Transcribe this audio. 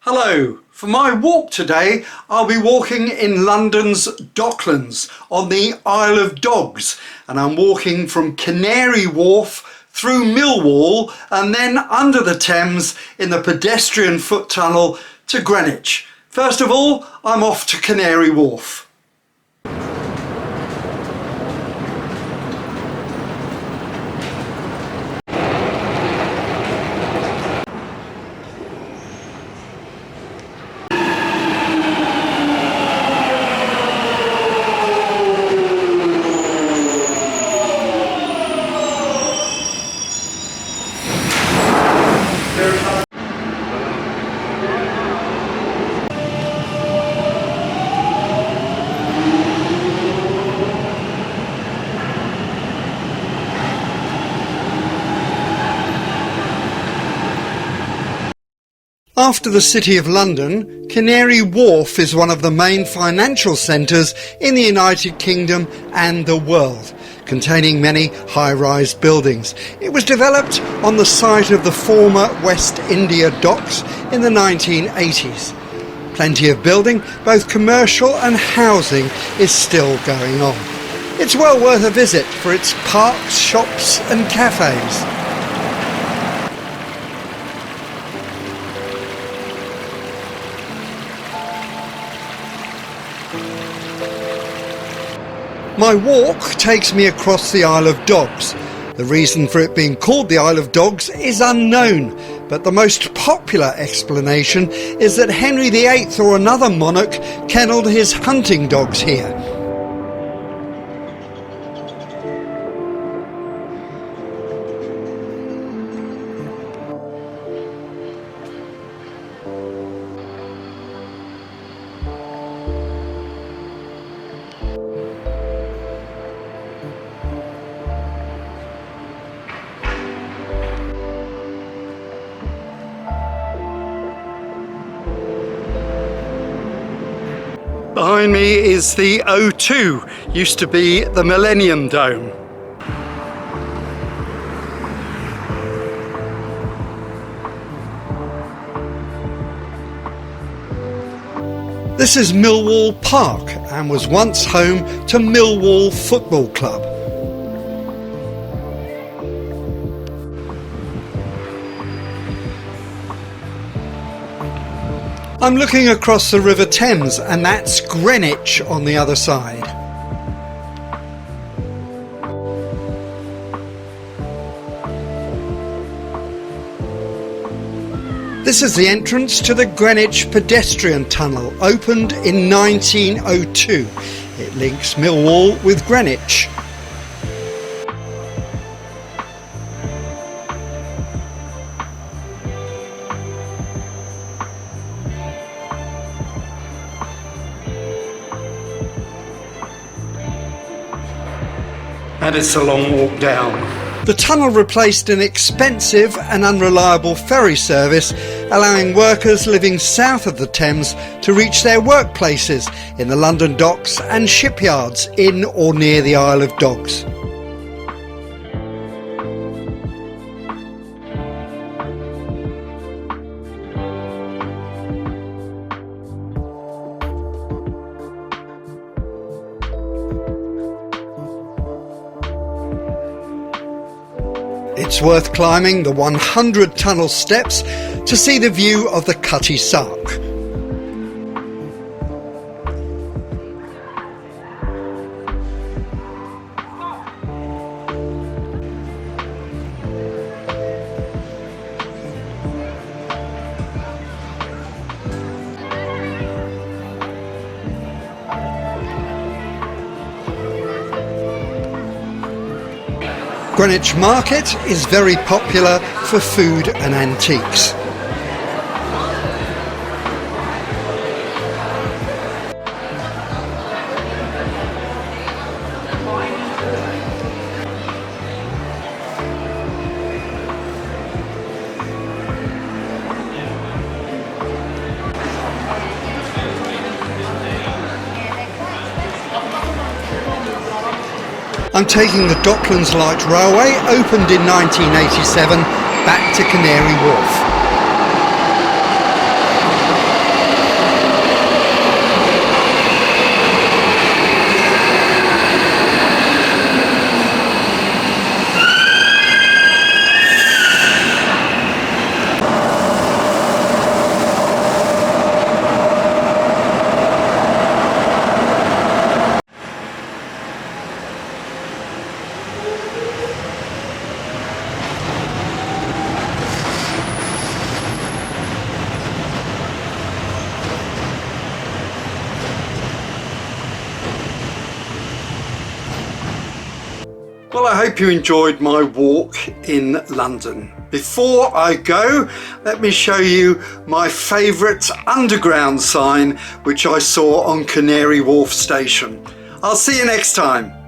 Hello, for my walk today I'll be walking in London's Docklands on the Isle of Dogs, and I'm walking from Canary Wharf through Millwall and then under the Thames in the pedestrian foot tunnel to Greenwich. First of all, I'm off to Canary Wharf. After the City of London, Canary Wharf is one of the main financial centres in the United Kingdom and the world, containing many high-rise buildings. It was developed on the site of the former West India Docks in the 1980s. Plenty of building, both commercial and housing, is still going on. It's well worth a visit for its parks, shops and cafes. My walk takes me across the Isle of Dogs. The reason for it being called the Isle of Dogs is unknown, but the most popular explanation is that Henry VIII or another monarch kennelled his hunting dogs here. Behind me is the O2, used to be the Millennium Dome. This is Millwall Park and was once home to Millwall Football Club. I'm looking across the River Thames, and that's Greenwich on the other side. This is the entrance to the Greenwich pedestrian tunnel, opened in 1902. It links Millwall with Greenwich. And it's a long walk down. The tunnel replaced an expensive and unreliable ferry service, allowing workers living south of the Thames to reach their workplaces in the London docks and shipyards in or near the Isle of Dogs. It's worth climbing the 100 tunnel steps to see the view of the Cutty Sark. Greenwich Market is very popular for food and antiques. I'm taking the Docklands Light Railway, opened in 1987, back to Canary Wharf. hope you enjoyed my walk in London. Before I go, let me show you my favourite underground sign which I saw on Canary Wharf station. I'll see you next time.